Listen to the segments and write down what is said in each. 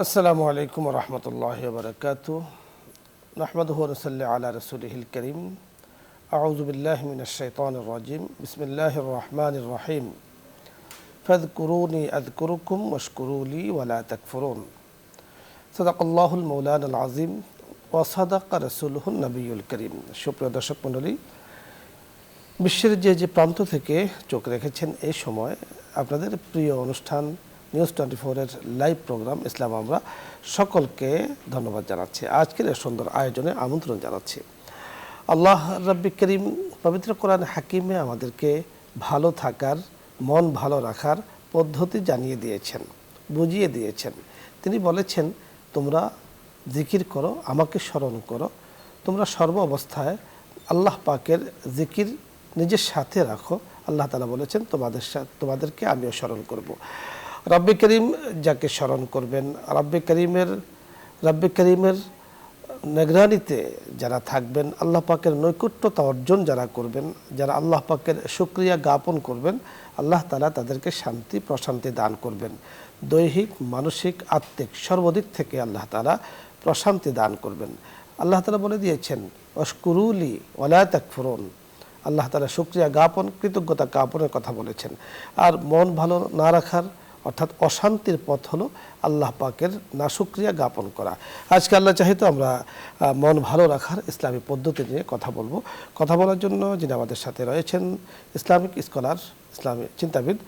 আসসালামু আলাইকুম ওয়া রাহমাতুল্লাহি ওয়া বারাকাতুহু নাহমাদুহু ওয়া নুসাল্লি আলা রাসূলিহিল কারীম আউযু বিল্লাহি মিনাশ শাইতানির রাজীম বিসমিল্লাহির রাহমানির রাহিম ফাযকুরুনি আযকুরুকুম ওয়াশকুরু লি ওয়া লা তাকফুরুন সাদাকাল্লাহুল মাওলানাল আযীম ওয়া সাদাকা রাসূলুহুন নবিয়্যুল কারীম। সুপ্রিয় দর্শক মণ্ডলী, বিশ্বের যে প্রান্ত থেকে চোখ রেখেছেন এই সময় আপনাদের প্রিয় অনুষ্ঠান নিউজ 24-এর লাইভ প্রোগ্রাম ইসলাম আমরা সকলকে ধন্যবাদ জানাচ্ছি। আজকের এই সুন্দর আয়োজনে আমন্ত্রণ জানাচ্ছি। আল্লাহ রাব্বি করিম পবিত্র কোরআন হাকিমে আমাদেরকে ভালো থাকার, মন ভালো রাখার পদ্ধতি জানিয়ে দিয়েছেন, বুঝিয়ে দিয়েছেন। তিনি বলেছেন, তোমরা জিকির করো, আমাকে স্মরণ করো, তোমরা সর্ব অবস্থায় আল্লাহ পাকের জিকির নিজের সাথে রাখো। আল্লাহ তাআলা বলেছেন, তোমাদেরকে আমিও স্মরণ করব। রব্বে করিম যাকে স্মরণ করবেন, রব্বে করিমের নিগরানিতে যারা থাকবেন, আল্লাহ পাকের নৈকট্যতা অর্জন যারা করবেন, যারা আল্লাহ পাকের শুকরিয়া জ্ঞাপন করবেন, আল্লাহ তাআলা তাদেরকে শান্তি প্রশান্তি দান করবেন। দৈহিক, মানসিক, আত্মিক সর্বদিক থেকে আল্লাহ তাআলা প্রশান্তি দান করবেন। আল্লাহ তাআলা বলে দিয়েছেন, ওয়াশকুরুলি ওয়া লা তাকফুরুন। আল্লাহ তাআলা শুকরিয়া জ্ঞাপন, কৃতজ্ঞতা জ্ঞাপনের কথা বলেছেন। আর মন ভালো না রাখার অর্থাৎ অশান্তির পথ হলো আল্লাহ পাকের নাশুকরিয়া জ্ঞাপন করা। আজকে আল্লাহ চাহিত আমরা মন ভালো রাখার ইসলামী পদ্ধতি নিয়ে কথা বলবো। কথা বলার জন্য যিনি আমাদের সাথে রয়েছেন, ইসলামিক স্কলার, ইসলামী চিন্তাবিদ,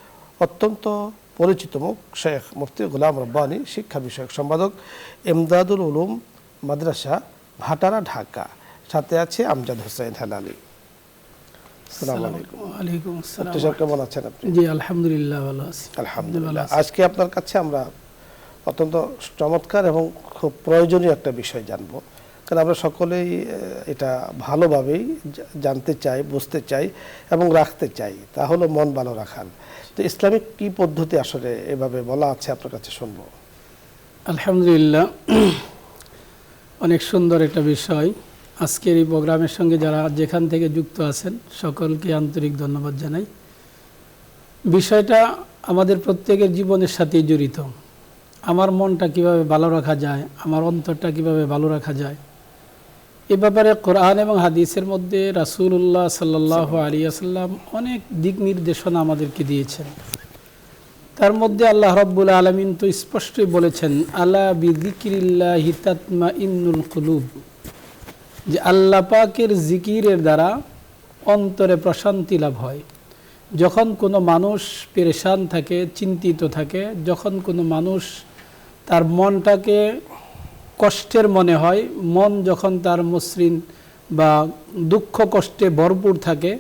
অত্যন্ত পরিচিত মুখ, শেখ মুফতি গোলাম রব্বানী, শিক্ষা বিষয়ক সম্পাদক, ইমদাদুল উলুম মাদ্রাসা, ভাটারা, ঢাকা। সাথে আছে আমজাদ হোসেন হেলালি। কেমন আছেন আপনি? জি আলহামদুলিল্লাহ, ভালো আছি। আলহামদুলিল্লাহ। আজকে আপনার কাছে আমরা অত্যন্ত চমৎকার এবং খুব প্রয়োজনীয় একটা বিষয় জানবো, কারণ আমরা সকলেই এটা ভালোভাবেই জানতে চাই, বুঝতে চাই এবং রাখতে চাই। তা হলো মন ভালো রাখার। তো ইসলামিক কি পদ্ধতি আসলে এভাবে বলা আছে, আপনার কাছে শুনবো। আলহামদুলিল্লাহ, অনেক সুন্দর একটা বিষয়। আজকের এই প্রোগ্রামের সঙ্গে যারা যেখান থেকে যুক্ত আছেন সকলকে আন্তরিক ধন্যবাদ জানাই। বিষয়টা আমাদের প্রত্যেকের জীবনের সাথেই জড়িত। আমার মনটা কিভাবে ভালো রাখা যায়, আমার অন্তরটা কিভাবে ভালো রাখা যায়, এ ব্যাপারে কোরআন এবং হাদিসের মধ্যে রাসূলুল্লাহ সাল্লাল্লাহু আলাইহি ওয়াসাল্লাম অনেক দিক নির্দেশনা আমাদেরকে দিয়েছেন। তার মধ্যে আল্লাহ রাব্বুল আলামিন তো স্পষ্টই বলেছেন, আলা বিযিকরিল্লাহি তাতমাইন্নুল কুলুব, যে আল্লাহ পাকের জিকিরের দ্বারা অন্তরে প্রশান্তি লাভ হয়। যখন কোনো মানুষ পেরেশান থাকে, চিন্তিত থাকে, যখন কোনো মানুষ তার মনটাকে কষ্টের মনে হয়, মন যখন তার মসৃণ বা দুঃখ কষ্টে ভরপুর থাকে,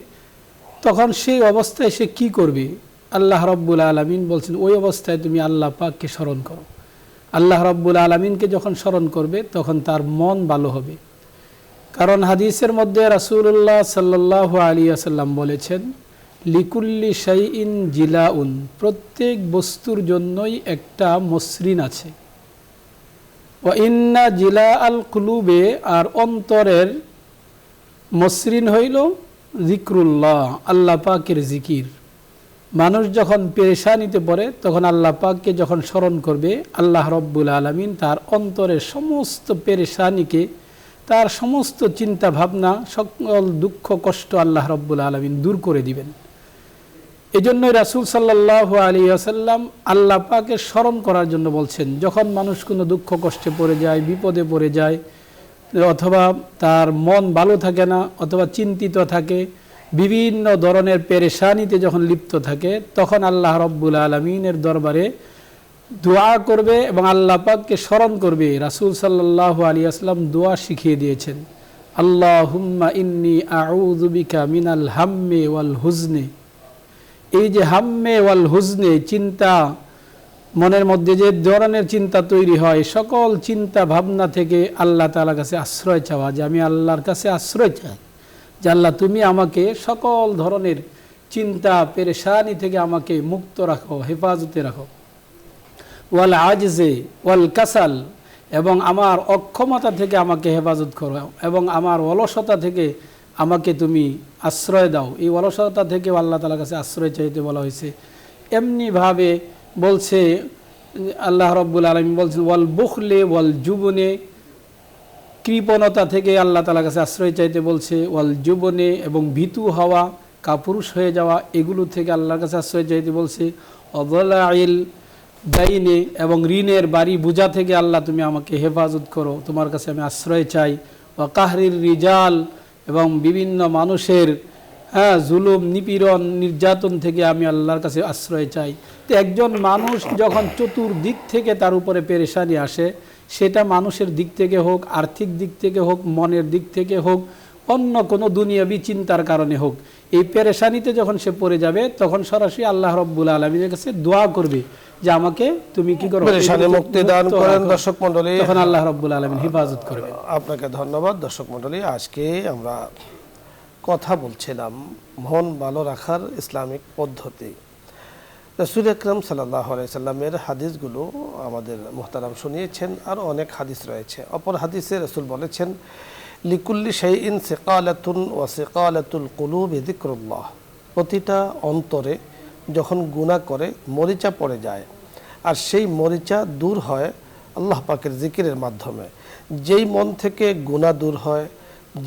তখন সেই অবস্থায় সে কি করবে? আল্লাহ রাব্বুল আলামিন বলছেন, ওই অবস্থায় তুমি আল্লাহ পাককে স্মরণ করো। আল্লাহ রাব্বুল আলামিনকে যখন স্মরণ করবে তখন তার মন ভালো হবে। কারণ হাদিসের মধ্যে রাসূলুল্লাহ সাল্লাল্লাহু আলাইহি ওয়াসাল্লাম বলেছেন, লিকুল্লি শাইইন জিলাউন, প্রত্যেক বস্তুর জন্যই একটা মসৃণ আছে। ওয়া ইন্না জিলা আল কুলুবে, আর অন্তরের মসৃণ হইল যিকরুল্লাহ, আল্লাহ পাকের জিকির। মানুষ যখন পেরেশানিতে পড়ে তখন আল্লাহ পাককে যখন স্মরণ করবে, আল্লাহ রাব্বুল আলামিন তার অন্তরের সমস্ত পেরেশানিকে, তার সমস্ত চিন্তা ভাবনা, সকল দুঃখ কষ্ট আল্লাহ রাব্বুল আলামিন দূর করে দিবেন। এই জন্যই রাসূল সাল্লাল্লাহু আলাইহি ওয়াসাল্লাম আল্লাহ পাকে স্মরণ করার জন্য বলছেন। যখন মানুষ কোনো দুঃখ কষ্টে পড়ে যায়, বিপদে পড়ে যায়, অথবা তার মন ভালো থাকে না, অথবা চিন্তিত থাকে, বিভিন্ন ধরনের পেরেশানিতে যখন লিপ্ত থাকে, তখন আল্লাহ রাব্বুল আলামিনের দরবারে দোয়া করবে এবং আল্লাহ পাককে স্মরণ করবে। রাসূল সাল্লাল্লাহু আলাইহি ওয়াসাল্লাম দোয়া শিখিয়ে দিয়েছেন, আল্লাহুম্মা ইন্নী আউযু বিকা মিনাল হাম্মি ওয়াল হুজনি। এই যে হাম্মে ওয়াল হুজনে, চিন্তা, মনের মধ্যে যে ধরনের চিন্তা তৈরি হয়, সকল চিন্তা ভাবনা থেকে আল্লাহ তাআলার কাছে আশ্রয় চাওয়া, যে আমি আল্লাহর কাছে আশ্রয় চাই, যে আল্লাহ তুমি আমাকে সকল ধরনের চিন্তা পেরেশানি থেকে আমাকে মুক্ত রাখো, হেফাজতে রাখো। ওয়াল আজজে ওয়াল কাসাল, এবং আমার অক্ষমতা থেকে আমাকে হেফাজত করো, এবং আমার অলসতা থেকে আমাকে তুমি আশ্রয় দাও। এই অলসতা থেকে আল্লাহ তাআলার কাছে আশ্রয় চাইতে বলা হয়েছে। এমনিভাবে বলছে আল্লাহ রাব্বুল আলামিন বলছেন ওয়াল বুখলে ওয়াল জুবনে, কৃপণতা থেকে আল্লাহ তাআলার কাছে আশ্রয় চাইতে বলছে, ওয়াল জুবনে এবং ভীতু হওয়া, কাপুরুষ হয়ে যাওয়া, এগুলো থেকে আল্লাহর কাছে আশ্রয় চাইতে বলছে। অদলাইল দাইনে এবং ঋণের বাড়ি বোঝা থেকে আল্লাহ তুমি আমাকে হেফাজত করো, তোমার কাছে আমি আশ্রয় চাই। ওয়া কাহরির রিজাল এবং বিভিন্ন মানুষের জুলুম, নিপীড়ন, নির্যাতন থেকে আমি আল্লাহর কাছে আশ্রয় চাই। তো একজন মানুষ যখন চতুর্দিক থেকে তার উপরে পেরেশানি আসে, সেটা মানুষের দিক থেকে হোক, আর্থিক দিক থেকে হোক, মনের দিক থেকে হোক, অন্য কোনো দুনিয়াবি চিন্তার কারণে হোক, এই পেরেশানিতে যখন সে পড়ে যাবে তখন সরাসরি আল্লাহ রাব্বুল আলামিনের কাছে দোয়া করবে যে আমাকে তুমি কি করো, পেরেশানি মুক্তি দান করেন। দর্শক মণ্ডলী, তখন আল্লাহ রাব্বুল আলামিন হেফাজত করবেন। আপনাকে ধন্যবাদ। দর্শক মণ্ডলী, আজকে আমরা কথা বলছিলাম মন ভালো রাখার ইসলামিক পদ্ধতি। রাসূল আকরাম সাল্লাল্লাহু আলাইহি সাল্লামের হাদিসগুলো আমাদের মুহতারাম শুনিয়েছেন, আর অনেক হাদিস রয়েছে। অপর হাদিসে রাসূল বলেছেন, লিকুল্লি শাইইন সিকালাতুন ওয়া সিকালাতুল কুলুবি যিকরুল্লাহ। প্রতিটা অন্তরে যখন গুনাহ করে মরিচা পড়ে যায়, আর সেই মরিচা দূর হয় আল্লাহ পাকের জিকিরের মাধ্যমে। যেই মন থেকে গুনাহ দূর হয়,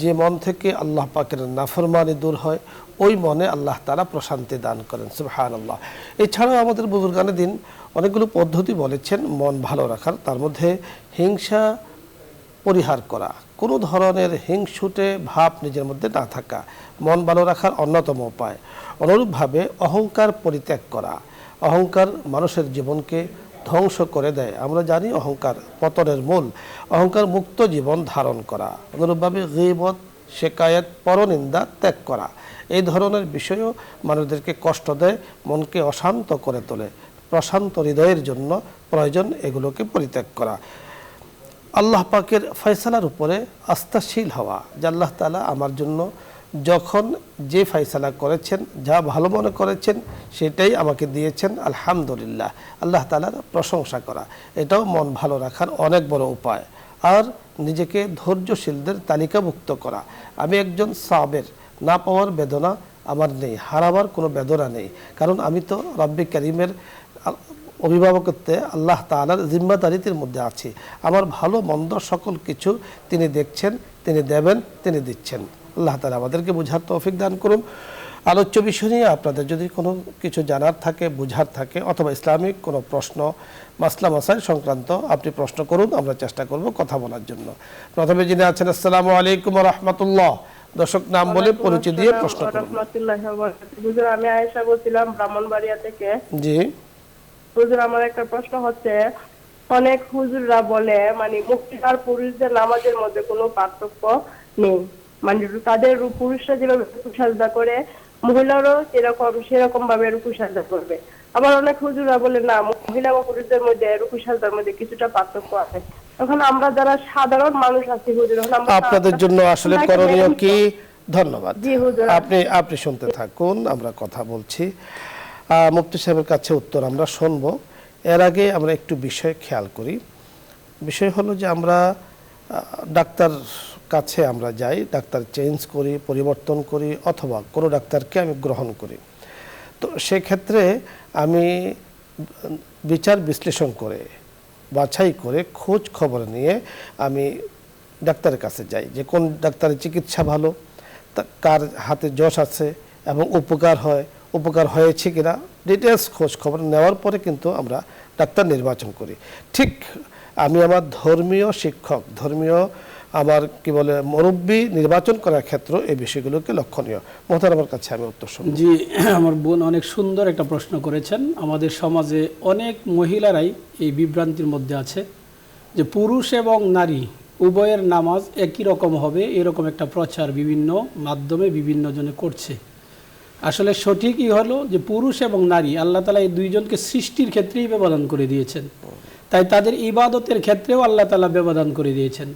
যে মন থেকে আল্লাহ পাকের নাফরমানি দূর হয়, ওই মনে আল্লাহ তাআলা প্রশান্তি দান করেন। সুবহানাল্লাহ। এছাড়াও আমাদের বুজুর্গানে দিন অনেকগুলো পদ্ধতি বলেছেন মন ভালো রাখার। তার মধ্যে হিংসা পরিহার করা, কোনো ধরনের হিংসুটে ভাব নিজের মধ্যে না থাকা মন ভালো রাখার অন্যতম উপায়। অনুরূপভাবে অহংকার পরিত্যাগ করা। অহংকার মানুষের জীবনকে ধ্বংস করে দেয়। আমরা জানি অহংকার পতনের মূল। অহংকার মুক্ত জীবন ধারণ করা। অনুরূপভাবে গীবত, শিকায়াত, পরনিন্দা ত্যাগ করা। এই ধরনের বিষয়ও মানুষদেরকে কষ্ট দেয়, মনকে অশান্ত করে তোলে। প্রশান্ত হৃদয়ের জন্য প্রয়োজন এগুলোকে পরিত্যাগ করা। আল্লাহ পাকের ফয়সালার উপরে আস্থাশীল হওয়া, যে আল্লাহ তাআলা আমার জন্য যখন যে ফয়সালা করেছেন, যা ভালো মনে করেছেন, সেটাই আমাকে দিয়েছেন, আলহামদুলিল্লাহ, আল্লাহ তাআলার প্রশংসা করা। এটাও মন ভালো রাখার অনেক বড় উপায়। আর নিজেকে ধৈর্যশীলদের তালিকাভুক্ত করা। আমি একজন সাবের, না পাওয়ার বেদনা আমার নেই, হারাবার কোনো বেদনা নেই, কারণ আমি তো রব্বে কারীমের অভিভাবকত্বে আল্লাহ তাআলার জিম্মাদারিতির মধ্যে আছি। আমার ভালো মন্দ সকল কিছু তিনি দেখছেন, তিনি দেবেন, তিনি দিচ্ছেন। আল্লাহ তাআলা আমাদেরকে বুঝার তৌফিক দান করুন। আলোচ্য বিষয় নিয়ে আপনাদের যদি কোনো কিছু জানার থাকে, বুঝার থাকে, অথবা ইসলামিক কোনো প্রশ্ন, মাসলা মাসাইল সংক্রান্ত আপনি প্রশ্ন করুন, আমরা চেষ্টা করব কথা বলার জন্য। প্রথমে যিনি আছেন, আসসালামু আলাইকুম ওয়া রাহমাতুল্লাহ। দর্শক নাম বলে পরিচয় দিয়ে প্রশ্ন করুন। হুজুর, আমি আয়েশা বলছিলাম ব্রাহ্মণবাড়িয়া থেকে। জি হুজুর, আমার একটা প্রশ্ন হচ্ছে, অনেক হুজুররা বলে মানে মুক্তিদার পুরুষদের নামাজের মধ্যে কোনো পার্থক্য নেই, মানে তাদের পুরুষরা যেভাবে রুকু সাজদা করে মহিলারাও সেরকম ভাবে রুকু সাজদা করবে। আবার অনেক হুজুররা বলে না, মহিলা ও পুরুষদের মধ্যে রুকু সাজদার মধ্যে কিছুটা পার্থক্য আছে। এখন আমরা যারা সাধারণ মানুষ আছি হুজুর, আপনাদের জন্য আসলে করণীয় কি? ধন্যবাদ। আপনি শুনতে থাকুন, আমরা কথা বলছি। মুফতি সাহেবের কাছে উত্তর আমরা শুনবো। এর আগে আমরা একটু বিষয় খেয়াল করি। বিষয় হলো যে আমরা ডাক্তার কাছে আমরা যাই, ডাক্তার চেঞ্জ করি, পরিবর্তন করি, অথবা কোনো ডাক্তারকে আমি গ্রহণ করি। তো সেক্ষেত্রে আমি বিচার বিশ্লেষণ করে, বাছাই করে, খোঁজ খবর নিয়ে আমি ডাক্তারের কাছে যাই যে কোন ডাক্তারের চিকিৎসা ভালো, কার হাতে যশ আছে এবং উপকার হয়েছে কিনা, ডিটেলস খোঁজ খবর নেওয়ার পরে কিন্তু আমরা ডাক্তার নির্বাচন করি। ঠিক আমি আমার ধর্মীয় শিক্ষক, আমার কি বলে মুরব্বী নির্বাচন করার ক্ষেত্রে এই বিষয়গুলোকে লক্ষণীয়। মোহতারামের কাছে আমি উত্তর শুনব। জি, আমার বোন অনেক সুন্দর একটা প্রশ্ন করেছেন। আমাদের সমাজে অনেক মহিলারাই এই বিভ্রান্তির মধ্যে আছে যে পুরুষ এবং নারী উভয়ের নামাজ একই রকম হবে, এরকম একটা প্রচার বিভিন্ন মাধ্যমে বিভিন্ন জনে করছে। আসলে সঠিকই হলো যে পুরুষ এবং নারী আল্লাহ তাআলা এই দুইজনকে সৃষ্টির ক্ষেত্রেই ব্যবধান করে দিয়েছেন, তাই তাদের ইবাদতের ক্ষেত্রেও আল্লাহ তাআলা ব্যবধান করে দিয়েছেন।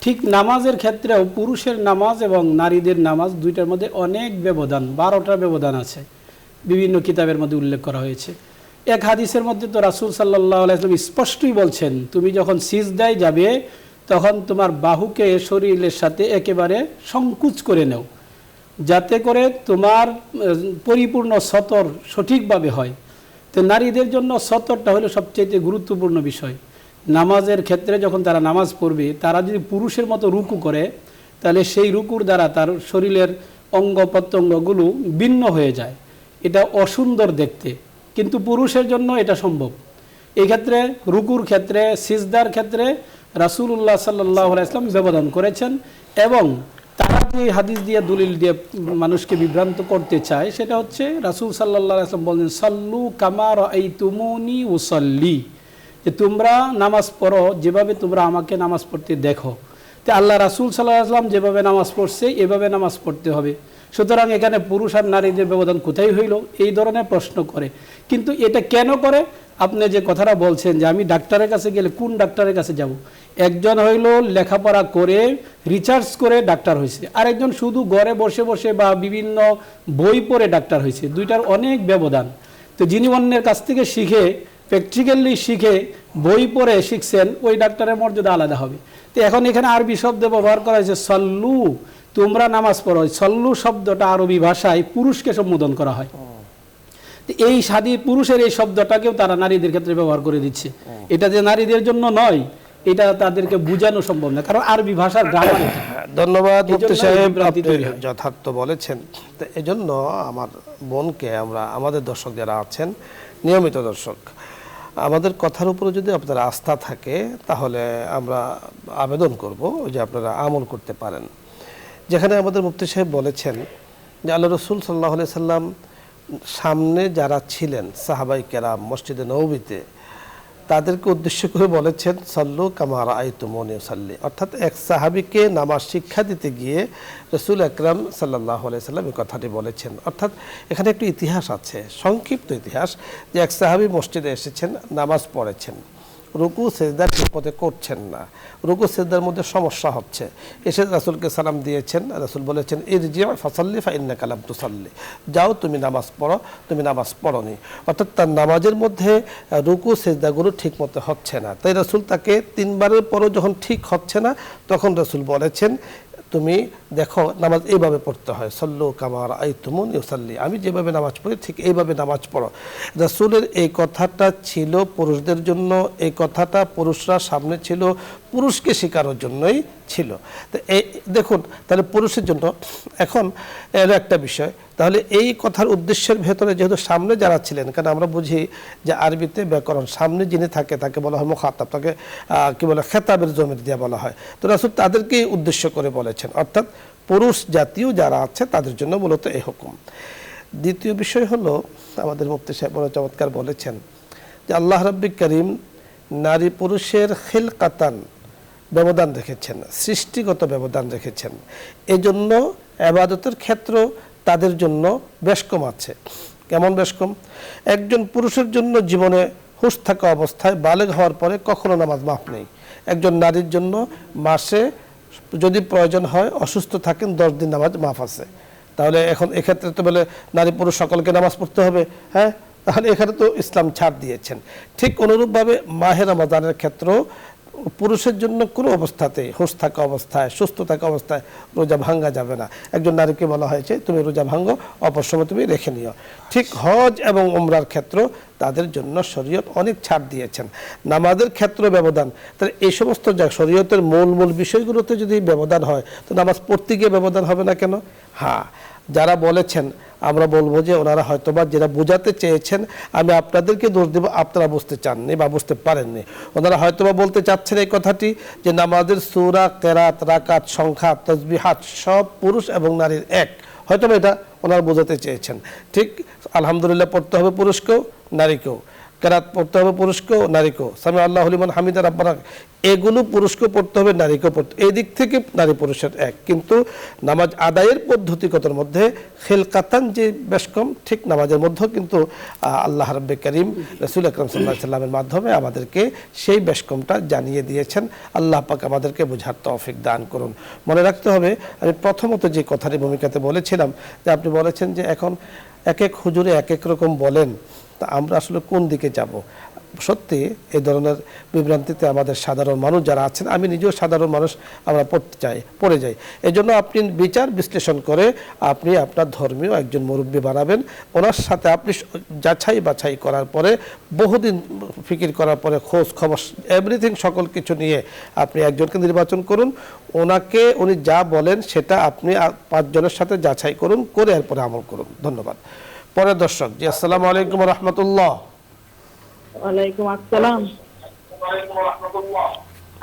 ঠিক নামাজের ক্ষেত্রেও পুরুষের নামাজ এবং নারীদের নামাজ দুইটার মধ্যে অনেক ব্যবধান, 12টা ব্যবধান আছে, বিভিন্ন কিতাবের মধ্যে উল্লেখ করা হয়েছে। এক হাদিসের মধ্যে তো রাসূল সাল্লাল্লাহু আলাইহি ওয়াসাল্লাম স্পষ্টই বলছেন, তুমি যখন সিজদায় যাবে তখন তোমার বাহুকে শরীরের সাথে একেবারে সংকুচ করে নাও, যাতে করে তোমার পরিপূর্ণ সতর সঠিকভাবে হয়। তো তো নারীদের জন্য সতরটা হলো সবচেয়ে গুরুত্বপূর্ণ বিষয়। নামাজের ক্ষেত্রে যখন তারা নামাজ পড়বে, তারা যদি পুরুষের মতো রুকু করে, তাহলে সেই রুকুর দ্বারা তার শরীরের অঙ্গ প্রত্যঙ্গগুলো ভিন্ন হয়ে যায়, এটা অসুন্দর দেখতে। কিন্তু পুরুষের জন্য এটা সম্ভব। এই ক্ষেত্রে রুকুর ক্ষেত্রে, সিজদার ক্ষেত্রে রাসূলুল্লাহ সাল্লাল্লাহু আলাইহি ওয়াসাল্লাম ব্যবধান করেছেন। এবং তারা যে হাদিস দিয়ে দলিল দিয়ে মানুষকে বিভ্রান্ত করতে চায়, সেটা হচ্ছে রাসূল সাল্লাল্লাহু আলাইহি ওয়াসাল্লাম বলেন, সাল্লু কামা রাআইতুমুনি উসাল্লি, যে তোমরা নামাজ পড়ো যেভাবে তোমরা আমাকে নামাজ পড়তে দেখো। তো আল্লাহ রাসূল সাল্লাল্লাহু আলাইহি ওয়াসাল্লাম যেভাবে নামাজ পড়ছে এভাবে নামাজ পড়তে হবে। সুতরাং এখানে পুরুষ আর নারীদের ব্যবধান কোথায় হইল, এই ধরনের প্রশ্ন করে। কিন্তু এটা কেন করে? আপনি যে কথাটা বলছেন যে আমি ডাক্তারের কাছে গেলে কোন ডাক্তারের কাছে যাব, একজন হইল লেখাপড়া করে রিসার্চ করে ডাক্তার হয়েছে, আরেকজন শুধু ঘরে বসে বসে বা বিভিন্ন বই পড়ে ডাক্তার হয়েছে, দুইটার অনেক ব্যবধান। তো যিনি অন্যের কাছ থেকে শিখে, প্র্যাকটিক্যালি শিখে বই পড়ে শিখছেন, ওই ডাক্তারের মর্যাদা আলাদা হবে। তো এখন এখানে আরবি শব্দ ব্যবহার করা হয়েছে সল্লু, তোমরা নামাজ পড়ো। সল্লু শব্দটা আরবি ভাষায় পুরুষকে সম্বোধন করা হয়। এই সাদি পুরুষের এই শব্দটাকেও তারা নারীদের ক্ষেত্রে ব্যবহার করে দিচ্ছে। এটা যে নারীদের জন্য নয়, এটা তাদেরকে বোঝানো সম্ভব না, কারণ আরবি ভাষার গ্রামার। ধন্যবাদ মুফতি সাহেব, আপনি যথার্থ বলেছেন। তো এজন্য আমার বোনকে আমরা, আমাদের দর্শক যারা আছেন, নিয়মিত দর্শক, আমাদের কথার উপরে যদি আপনার আস্থা থাকে, তাহলে আমরা আবেদন করব যে আপনারা আমল করতে পারেন। যেখানে আমাদের মুফতি সাহেব বলেছেন যে আল্লাহ রসুল সাল্লাল্লাহু আলাইহি সাল্লাম সামনে যারা ছিলেন সাহাবাই কেরাম মসজিদে নববীতে, তাদেরকে উদ্দেশ্য করে বলেছেন সাল্লু কামা রাআইতুমুনি উসাল্লি। অর্থাৎ এক সাহাবীকে নামাজ শিক্ষা দিতে গিয়ে রাসূল আকরাম সাল্লাল্লাহু আলাইহি সাল্লাম এই কথাটি বলেছেন। অর্থাৎ এখানে একটি ইতিহাস আছে, সংক্ষিপ্ত ইতিহাস, যে এক সাহাবী মসজিদে এসেছেন, নামাজ পড়েছেন, রুকু সেজদা ঠিকমতো করছেন না, রুকু সেজদার মধ্যে সমস্যা হচ্ছে, এসে রাসূলকে সালাম দিয়েছেন। রাসূল বলেছেন ইরজি ফাসাল্লি ফাইন্নাকা লাম তুসাল্লি, যাও তুমি নামাজ পড়ো, তুমি নামাজ পড়োনি। অর্থাৎ তার নামাজের মধ্যে রুকু সেজদাগুলো ঠিকমতো হচ্ছে না। তাই রাসূল তাকে 3 বারের পরও যখন ঠিক হচ্ছে না, তখন রাসূল বলেছেন তুমি দেখো নামাজ এইভাবে পড়তে হয়, সল্লু কামা রাআইতুমুনি উসাল্লি, আমি যেভাবে নামাজ পড়ি ঠিক এইভাবে নামাজ পড়ো। রাসূলের এই কথাটা ছিল পুরুষদের জন্য, এই কথাটা পুরুষরা সামনে ছিল, পুরুষকে শেখানোর জন্যই ছিল। তো এই দেখুন, তাহলে পুরুষের জন্য এখন এর একটা বিষয়, তাহলে এই কথার উদ্দেশ্যের ভেতরে যেহেতু সামনে যারা ছিলেন, কারণ আমরা বুঝি যে আরবিতে ব্যাকরণ সামনে যিনি থাকে তাকে বলা হয় মুখাতাব, তাকে কি বলে খেতাবের জমির দিয়ে বলা হয়। তো রাসূল তাদেরকেই উদ্দেশ্য করে বলেছেন, অর্থাৎ পুরুষ জাতীয় যারা আছে তাদের জন্য মূলত এই হুকুম। দ্বিতীয় বিষয় হলো, আমাদের মুফতি সাহেব বড় চমৎকার বলেছেন যে আল্লাহ রাব্বুল কারীম নারী পুরুষের খিলকাতান ব্যবধান রেখেছেন, সৃষ্টিগত ব্যবধান রেখেছেন। এজন্য ইবাদতের ক্ষেত্র তাদের জন্য বেশ কম আছে। কেমন বেশ কম? একজন পুরুষের জন্য জীবনে হুঁশ থাকা অবস্থায় বালেগ হওয়ার পরে কখনো নামাজ মাফ নেই। একজন নারীর জন্য মাসে যদি প্রয়োজন হয়, অসুস্থ থাকেন, 10 দিন নামাজ মাফ আছে। তাহলে এখন এক্ষেত্রে তো বলে নারী পুরুষ সকলকে নামাজ পড়তে হবে, হ্যাঁ? তাহলে এখানে তো ইসলাম ছাড় দিয়েছেন। ঠিক অনুরূপভাবে মাহে রমজানের ক্ষেত্রেও পুরুষের জন্য কোনো অবস্থাতেই হুঁশ থাকা অবস্থায়, সুস্থ থাকা অবস্থায় রোজা ভাঙ্গা যাবে না। একজন নারীকে বলা হয়েছে তুমি রোজা ভাঙ্গো, অপর সময় তুমি রেখে নিও। ঠিক হজ এবং উমরার ক্ষেত্র তাদের জন্য শরীয়ত অনেক ছাড় দিয়েছেন। নামাজের ক্ষেত্র ব্যবধান, তাহলে এই সমস্ত যা শরীয়তের মূল বিষয়গুলোতে যদি ব্যবধান হয়, তো নামাজ পড়তে গিয়ে ব্যবধান হবে না কেন? হ্যাঁ, যারা বলেছেন আমরা বলবো যে ওনারা হয়তোবা যেটা বোঝাতে চেয়েছেন, আমি আপনাদেরকে দোষ দেব, আপনারা বুঝতে চাননি বা বুঝতে পারেননি। ওনারা হয়তোবা বলতে চাচ্ছেন এই কথাটি যে নামাজের সূরা, কেরাত, রাকাত, সংখ্যা, তাসবিহাত সব পুরুষ এবং নারীর এক, হয়তোবা এটা ওনারা বোঝাতে চেয়েছেন। ঠিক আলহামদুলিল্লাহ পড়তে হবে পুরুষকেও নারীকেও, কেরাত পড়তে হবে পুরুষকেও নারীকেও, সামি আল্লাহু লিমান হামিদা রাব্বানা, এগুলো পুরুষকেও পড়তে হবে নারীকেও পড়তে, এই দিক থেকে নারী পুরুষের এক। কিন্তু নামাজ আদায়ের পদ্ধতিগতর মধ্যে খিলকাতান যে বেশ কম, ঠিক নামাজের মধ্যেও কিন্তু আল্লাহ রাব্বুল কারীম রাসূল আকরাম সাল্লাল্লাহু আলাইহি সাল্লামের মাধ্যমে আমাদেরকে সেই বেশ কমটা জানিয়ে দিয়েছেন। আল্লাহ পাক আমাদেরকে বোঝার তৌফিক দান করুন। মনে রাখতে হবে, আমি প্রথমত যে কথাটি ভূমিকাতে বলেছিলাম, যে আপনি বলেছেন যে এখন এক এক হুজুরে এক এক রকম বলেন, তা আমরা আসলে কোন দিকে যাব? সত্যি এই ধরনের বিভ্রান্তিতে আমাদের সাধারণ মানুষ যারা আছেন, আমি নিজেও সাধারণ মানুষ, আমরা পড়ে যাই। এই জন্য আপনি বিচার বিশ্লেষণ করে আপনি আপনার ধর্মীয় একজন মুরব্বী বানাবেন, ওনার সাথে আপনি যাচাই বাছাই করার পরে, বহুদিন ফিকির করার পরে, খোঁজ খবর এভরিথিং সকল কিছু নিয়ে আপনি একজনকে নির্বাচন করুন। ওনাকে উনি যা বলেন সেটা আপনি 5 জনের সাথে যাচাই করুন, করে এরপরে আমল করুন। ধন্যবাদ। পরের দর্শক জি, আসসালামু আলাইকুম রহমতুল্লাহ। ওয়ালাইকুম আসসালাম।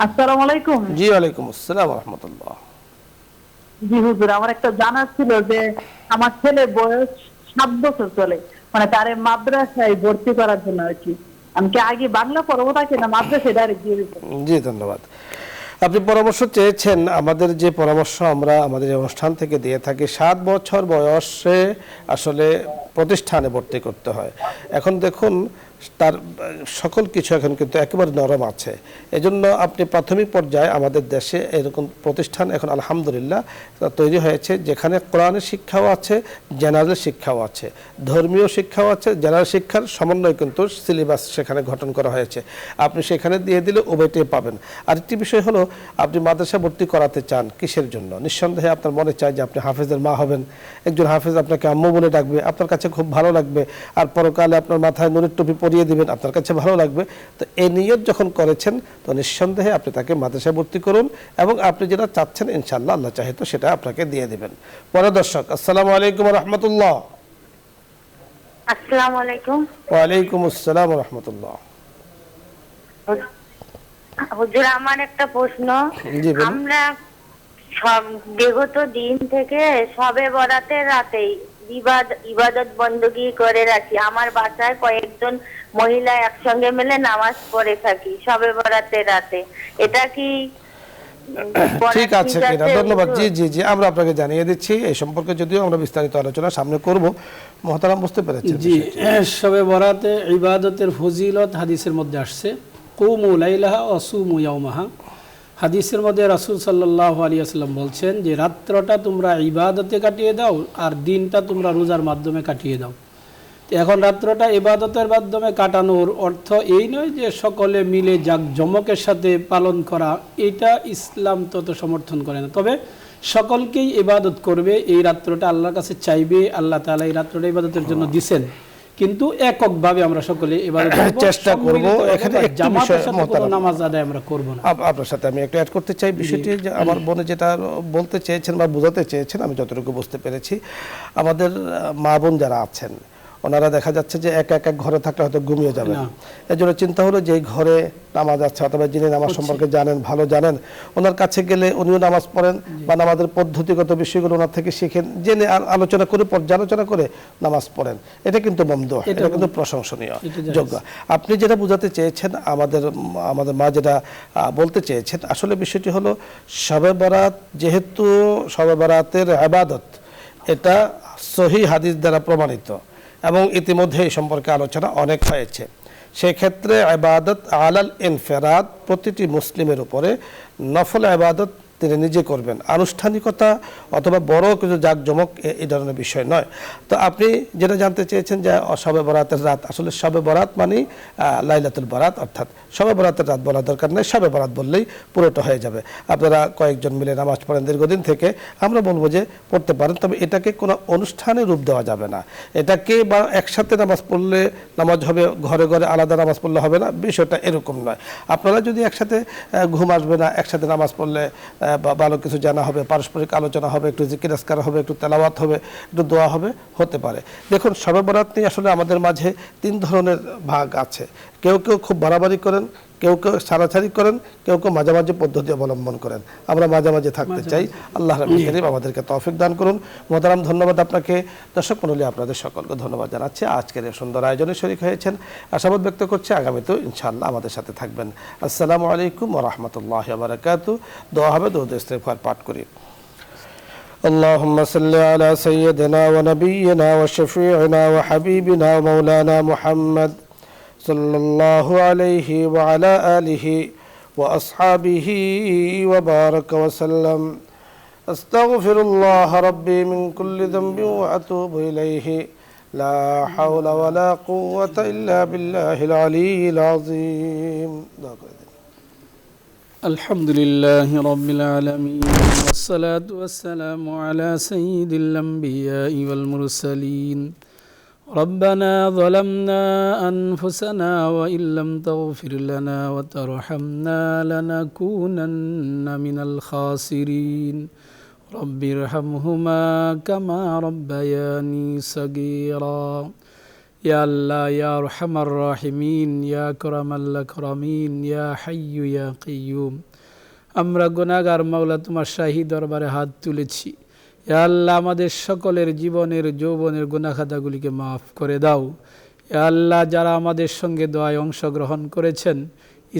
আসসালামু আলাইকুম। জি ওয়ালাইকুম আসসালাম রহমতুল্লাহ। জি হুজুর, আমার একটা জানার ছিল যে আমার ছেলে বয়স 7 বছর চলে, মানে তারে মাদ্রাসায় ভর্তি করার জন্য আর কি। আমি কি আগে বাংলা পড়বো তাকে না মাদ্রাসায় ডাইরেক্ট দিয়ে দিবো? জি ধন্যবাদ। আপনি পরামর্শ চেয়েছেন, আমাদের যে পরামর্শ আমরা আমাদের এই অনুষ্ঠান থেকে দিয়ে থাকি, 7 বছর বয়সে আসলে প্রতিষ্ঠানে ভর্তি করতে হয়। এখন দেখুন তার সকল কিছু এখন কিন্তু একেবারে নরম আছে। এজন্য আপনি প্রাথমিক পর্যায়ে আমাদের দেশে এরকম প্রতিষ্ঠান এখন আলহামদুলিল্লাহ তৈরি হয়েছে, যেখানে কোরআনের শিক্ষাও আছে, জেনারেল শিক্ষাও আছে, ধর্মীয় শিক্ষাও আছে। জেনারেল শিক্ষার সমন্বয় কিন্তু সিলেবাস সেখানে গঠন করা হয়েছে, আপনি সেখানে দিয়ে দিলে উভয়টাই পাবেন। আরেকটি বিষয় হলো, আপনি মাদ্রাসা ভর্তি করাতে চান কিসের জন্য? নিঃসন্দেহে আপনার মনে চায় যে আপনি হাফেজের মা হবেন, একজন হাফেজ আপনাকে আম্মু বলে ডাকবে, আপনার কাছে খুব ভালো লাগবে, আর পরকালে আপনার মাথায় নুনের টুপি পরিয়ে দিবেন, আপনার কাছে ভালো লাগবে। তো এই নিয়ত যখন করেছেন, তো নিঃসন্দেহে আপনি তাকে মাদ্রাসায় ভর্তি করুন, এবং আপনি যেটা চাচ্ছেন ইনশাআল্লাহ আল্লাহ চাহে তো সেটা আপনাকে দিয়ে দিবেন। পরে দর্শক আসসালামু আলাইকুম রহমতুল্লাহ। আসসালামু আলাইকুম। ওয়ালাইকুম আসসালাম রহমতুল্লাহ। হুজুর, আমার একটা প্রশ্ন। জি বলুন। আমরা সব বিগত দিন থেকে সবে বরাতের রাতেই ইবাদত বন্দগি করে রাখি। আমার বাসায় কয়েকজন মহিলা একসঙ্গে মিলে নামাজ পড়ে থাকি সবে বরাতের রাতে। এটা কি ঠিক আছে কিনা? ধন্যবাদ। জি জি জি, আমরা আপনাকে জানিয়ে দিচ্ছি। এই সম্পর্কে যদিও আমরা বিস্তারিত আলোচনা সামনে করব। মহতারাম বুঝতে পেরেছেন? জি, শবে বরাতে ইবাদতের ফজিলত হাদিসের মধ্যে আসছে, কুমু লাইলাহা ওয়া সুমু ইয়াওমাহা। হাদিসের মধ্যে রাসূল সাল্লাল্লাহু আলাইহি ওয়াসাল্লাম বলছেন যে রাত্রটা তোমরা ইবাদতে কাটিয়ে দাও আর দিনটা তোমরা রোজার মাধ্যমে কাটিয়ে দাও। তো এখন রাত্রটা ইবাদতের মাধ্যমে কাটানোর অর্থ এই নয় যে সকলে মিলে জাঁকজমকের সাথে পালন করা, এটা ইসলাম তত সমর্থন করে না। তবে সকলকেই ইবাদত করবে, এই রাত্রটা আল্লাহর কাছে চাইবে, আল্লাহ তাআলা এই রাত্রটা ইবাদতের জন্য দিবেন, কিন্তু এককভাবে আমরা সকলে ইবাদত করব, চেষ্টা করব। এখানে একটি বিষয় মহতারাম, নামাজ আদায় আমরা করব না। আপনার সাথে আমি একটু অ্যাড করতে চাই বিষয়টি, যে আমার বোনে যেটা বলতে চেয়েছেন বা বোঝাতে চেয়েছেন, আমি যতটুকু বুঝতে পেরেছি, আমাদের মা বোন যারা আছেন ওনারা দেখা যাচ্ছে যে এক এক ঘরে থাকলে হয়তো ঘুমিয়ে যাবেন। এর জন্য চিন্তা হলো যে ঘরে নামাজ আছে, অথবা যিনি নামাজ সম্পর্কে জানেন, ভালো জানেন, ওনার কাছে গেলে উনিও নামাজ পড়েন বা নামাজের পদ্ধতিগত বিষয়গুলো ওনার থেকে শিখেন, জেনে আলোচনা করে পর্যালোচনা করে নামাজ পড়েন। এটা কিন্তু মন্দ, এটা কিন্তু প্রশংসনীয় যোগ্য। আপনি যেটা বোঝাতে চেয়েছেন, আমাদের মা যেটা বলতে চেয়েছেন, আসলে বিষয়টি হলো শবে বরাত, যেহেতু শবে বরাতের ইবাদত এটা সহিহ হাদিস দ্বারা প্রমাণিত এবং ইতিমধ্যে এই সম্পর্কে আলোচনা অনেক হয়েছে। সেই ক্ষেত্রে ইবাদত আলাল ইনফিরাদ, প্রতিটি মুসলিমের উপরে নফল ইবাদত তিনি নিজে করবেন, আনুষ্ঠানিকতা অথবা বড় কিছু জাঁকজমক এই ধরনের বিষয় নয়। তো আপনি যেটা জানতে চেয়েছেন যে শবে বরাতের রাত, আসলে শবে বরাত মানে লাইলাতুল বরাত, অর্থাৎ শবে বরাতের রাত বলার দরকার নেই, শবে বরাত বললেই পুরোটা হয়ে যাবে। আপনারা কয়েকজন মিলে নামাজ পড়েন দীর্ঘদিন থেকে, আমরা বলবো যে পড়তে পারেন, তবে এটাকে কোনো অনুষ্ঠানে রূপ দেওয়া যাবে না। এটাকে বা একসাথে নামাজ পড়লে নামাজ হবে, ঘরে ঘরে আলাদা নামাজ পড়লে হবে না, বিষয়টা এরকম নয়। আপনারা যদি একসাথে ঘুম আসবে না, একসাথে নামাজ পড়লে ভালো কিছু জানা হবে, পারস্পরিক আলোচনা হবে, একটু জিকির আজকার হবে, একটু তেলাওয়াত হবে, একটু দোয়া হবে, হতে পারে। দেখুন শবে বরাত নিয়ে আসলে আমাদের মাঝে 3 ধরনের ভাগ আছে। কেউ কেউ খুব বাড়াবাড়ি করেন, কেউ কেউ ছাড়াছাড়ি করেন, কেউ কেউ মাঝামাঝি পদ্ধতি অবলম্বন করেন। আমরা মাঝামাঝি থাকতে চাই। আল্লাহ রাব্বুল কারীম আমাদেরকে তৌফিক দান করুন। মোহতারাম ধন্যবাদ আপনাকে। দর্শক মণ্ডলী, আপনাদের সকলকে ধন্যবাদ জানাচ্ছি। আজকের এই সুন্দর আয়োজনে শরীক হয়েছেন, আশাবাদ ব্যক্ত করছি আগামীতেও ইনশাআল্লাহ আমাদের সাথে থাকবেন। আসসালামু আলাইকুম ওয়া রাহমাতুল্লাহি ওয়া বারাকাতুহু। দোয়া হবে, দরুদ ইস্তিগফার পাঠ করি। اللهم صل على سيدنا ونبينا وشفيعنا وحبيبنا ومولانا محمد صلى الله عليه وعلى آله وأصحابه وبارك وسلم. أستغفر الله ربي من كل ذنب وأتوب إليه. لا حول ولا قوة إلا بالله العلي العظيم. الحمد لله رب العالمين والصلاة والسلام على سيد الأنبياء والمرسلين. ربنا ظلمنا أنفسنا وإن لم تغفر لنا وترحمنا لنكونن من الخاسرين. رب ارحمهما كما ربياني صغيرا. يا الله يا أرحم الراحمين يا أكرم الأكرمين يا حي يا قيوم. আমরা গুনাহগার মাওলা তোমার শাহী দরবারে হাত তুলেছি। ইয়া আল্লাহ আমাদের সকলের জীবনের যৌবনের গুনাহ খাতাগুলিকে মাফ করে দাও। ইয়া আল্লাহ যারা আমাদের সঙ্গে দোয়ায় অংশগ্রহণ করেছেন,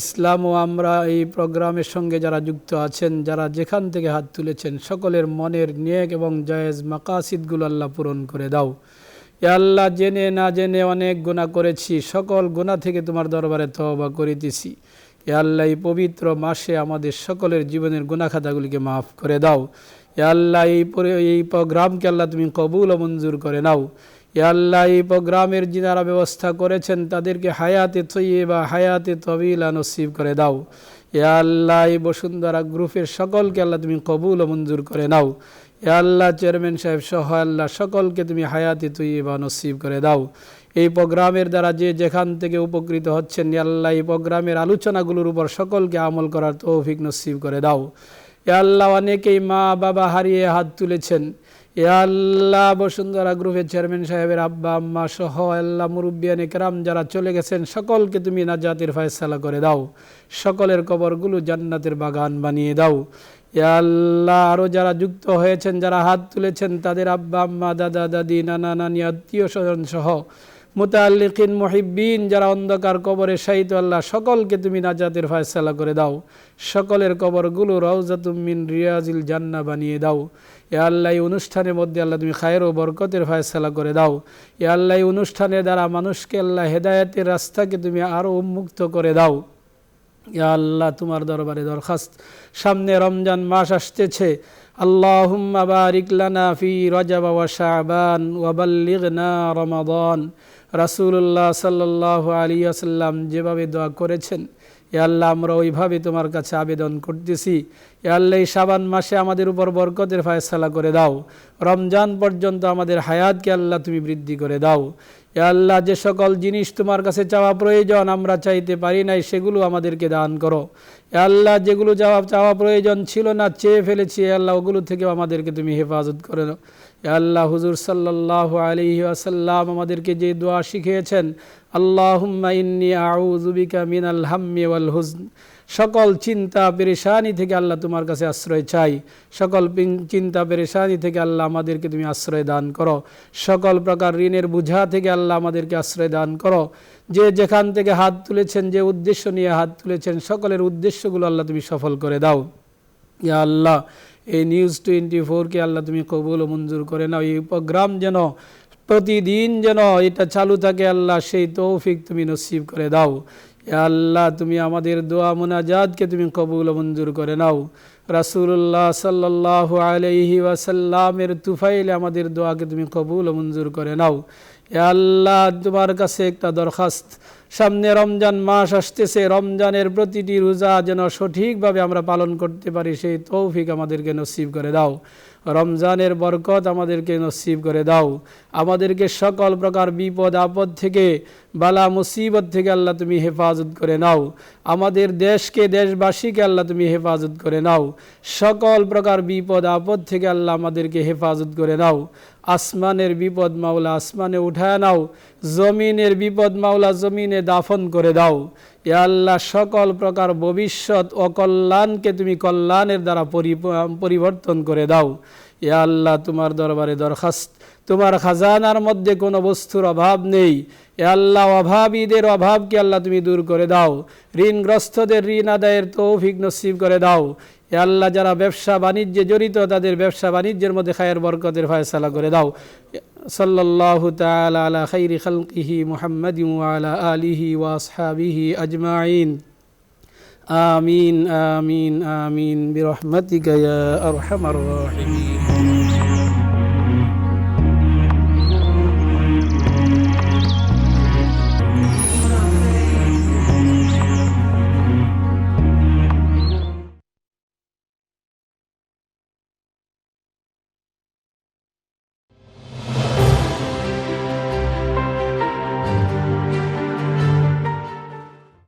ইসলাম ও আমরা এই প্রোগ্রামের সঙ্গে যারা যুক্ত আছেন, যারা যেখান থেকে হাত তুলেছেন, সকলের মনের নেক এবং জায়েজ মাকাসিদগুলো আল্লাহ পূরণ করে দাও। ইয়া আল্লাহ জেনে না জেনে অনেক গুনাহ করেছি, সকল গুনাহ থেকে তোমার দরবারে তওবা করিতেছি। ইয়া আল্লাহ এই পবিত্র মাসে আমাদের সকলের জীবনের গুনাহ খাতাগুলিকে মাফ করে দাও। ইয়া আল্লাহ এই প্রোগ্রামকে আল্লাহ তুমি কবুল ও মঞ্জুর করে নাও। ইয়া আল্লাহ এই প্রোগ্রামের যিনারা ব্যবস্থা করেছেন তাদেরকে হায়াতে তয়্যিবা হায়াতে তওয়িলা নসিব করে দাও। ইয়া আল্লাহ এই বসুন্ধরা গ্রুপের সকলকে আল্লাহ তুমি কবুল ও মঞ্জুর করে নাও। ইয়া আল্লাহ চেয়ারম্যান সাহেব সহ আল্লাহ সকলকে তুমি হায়াতে তয়্যিবা নসিব করে দাও। এই প্রোগ্রামের দ্বারা যে যেখান থেকে উপকৃত হচ্ছেন, ইয়া আল্লাহ এই প্রোগ্রামের আলোচনাগুলোর উপর সকলকে আমল করার তৌফিক নসিব করে দাও। ইয়া আল্লাহ অনেকেই মা বাবা হারিয়ে হাত তুলেছেন। ইয়া আল্লাহ বসুন্ধরা গ্রুপের চেয়ারম্যান সাহেবের আব্বা আম্মা সহ আল্লাহ মুরব্বিয়ানে কেরাম যারা চলে গেছেন সকলকে তুমি নাজাতের ফয়সালা করে দাও। সকলের কবরগুলো জান্নাতের বাগান বানিয়ে দাও। ইয়া আল্লাহ আরও যারা যুক্ত হয়েছেন, যারা হাত তুলেছেন, তাদের আব্বা আম্মা দাদা দাদি নানা নানি আত্মীয় স্বজন সহ মুতাআল্লিকিন মুহিব্বিন যারা অন্ধকার কবরে শায়িত, আল্লাহ সকলকে তুমি নাজাতের ফয়সালা করে দাও। সকলের কবরগুলো রওজাতুম মিন রিয়াজিল জান্নাহ বানিয়ে দাও। ইয়া আল্লাহ এই অনুষ্ঠানের মধ্যে আল্লাহ তুমি খায়ের ও বরকতের ফয়সালা করে দাও। ইয়া আল্লাহ এই অনুষ্ঠানের দ্বারা মানুষকে আল্লাহ হেদায়েতের রাস্তাকে তুমি আরও উন্মুক্ত করে দাও। ইয়া আল্লাহ তোমার দরবারে দরখাস্ত, সামনে রমজান মাস আসতেছে, আল্লাহুম্মা বারিক লানা ফি রজব ওয়া শাবান ওয়া বাল্লিগনা রমাদান। রাসূলুল্লাহ সাল্লাল্লাহু আলাইহি ওয়াসাল্লাম যেভাবে দোয়া করেছেন, ইয়া আল্লাহ আমরা ওইভাবে তোমার কাছে আবেদন করতেছি। ইয়া আল্লাহ এই শাবান মাসে আমাদের উপর বরকতের ফয়সালা করে দাও। রমজান পর্যন্ত আমাদের হায়াতকে আল্লাহ তুমি বৃদ্ধি করে দাও। ইয়া আল্লাহ যে সকল জিনিস তোমার কাছে চাওয়া প্রয়োজন আমরা চাইতে পারি নাই, সেগুলো আমাদেরকে দান করো। ইয়া আল্লাহ যেগুলো চাওয়া প্রয়োজন ছিল না, চেয়ে ফেলেছি, ইয়া আল্লাহ ওগুলো থেকেও আমাদেরকে তুমি হেফাজত করে দাও। ইয়া আল্লাহ হুজুর সাল্লাল্লাহু আলাইহি ওয়াসাল্লাম আমাদেরকে যে দোয়া শিখিয়েছেন, আল্লাহুম্মা ইন্নী আউযু বিকা মিনাল হাম্মি ওয়াল হুজন, সকল চিন্তা পেরেশানি থেকে আল্লাহ তোমার কাছে আশ্রয় চাই। সকল চিন্তা পেরেশানি থেকে আল্লাহ আমাদেরকে তুমি আশ্রয় দান করো। সকল প্রকার ঋণের বোঝা থেকে আল্লাহ আমাদেরকে আশ্রয় দান করো। যে যেখান থেকে হাত তুলেছেন, যে উদ্দেশ্য নিয়ে হাত তুলেছেন, সকলের উদ্দেশ্যগুলো আল্লাহ তুমি সফল করে দাও। ইয়া আল্লাহ এই নিউজ 24কে আল্লাহ তুমি কবুল ও মঞ্জুর করে নাও। এই প্রোগ্রাম যেন প্রতিদিন যেন এটা চালু থাকে, আল্লাহ সেই তৌফিক তুমি নসিব করে দাও। ইয়া আল্লাহ তুমি আমাদের দোয়া মুনাজাতকে তুমি কবুল ও মঞ্জুর করে নাও। রাসূলুল্লাহ সাল্লাল্লাহু আলাইহি ওয়াসাল্লামের তুফাইলে আমাদের দোয়াকে তুমি কবুল ও মঞ্জুর করে নাও। ইয়া আল্লাহ তোমার কাছে একটা দরখাস্ত, সামনে রমজান মাস আসতেছে, রমজানের প্রতিটি রোজা যেন সঠিকভাবে আমরা পালন করতে পারি, সেই তৌফিক আমাদেরকে নসিব করে দাও। রমজানের বরকত আমাদেরকে নসিব করে দাও। আমাদেরকে সকল প্রকার বিপদ আপদ থেকে, বালা মুসিবত থেকে আল্লাহ তুমি হেফাজত করে নাও। আমাদের দেশকে, দেশবাসীকে আল্লাহ তুমি হেফাজত করে নাও। সকল প্রকার বিপদ আপদ থেকে আল্লাহ আমাদেরকে হেফাজত করে নাও। আসমানের বিপদ মাওলা আসমানে উঠায় নাও, জমিনের বিপদ মাওলা জমিনে দাফন করে দাও। ইয়া আল্লাহ সকল প্রকার ভবিষ্যৎ অকল্যাণকে তুমি কল্যাণের দ্বারা পরিবর্তন করে দাও। ইয়া আল্লাহ তোমার দরবারে দরখাস্ত, তোমার খাজানার মধ্যে কোনো বস্তুর অভাব নেই। ইয়া আল্লাহ অভাবীদের অভাবকে আল্লাহ তুমি দূর করে দাও। ঋণগ্রস্তদের ঋণ আদায়ের তৌফিক নসিব করে দাও। ইয়া আল্লাহ যারা ব্যবসা বাণিজ্যে জড়িত তাদের ব্যবসা বাণিজ্যের মধ্যে খায়ের বরকতের ফয়সালা করে দাও। সাল্লাল্লাহু তাআলা আলা খাইরি খালকিহি মুহাম্মাদিন ওয়া আলা আলিহি ওয়া আসহাবিহি আজমাইন। আমিন আমিন আমিন বিরহমাতিকা ইয়া আরহামার রাহিমিন।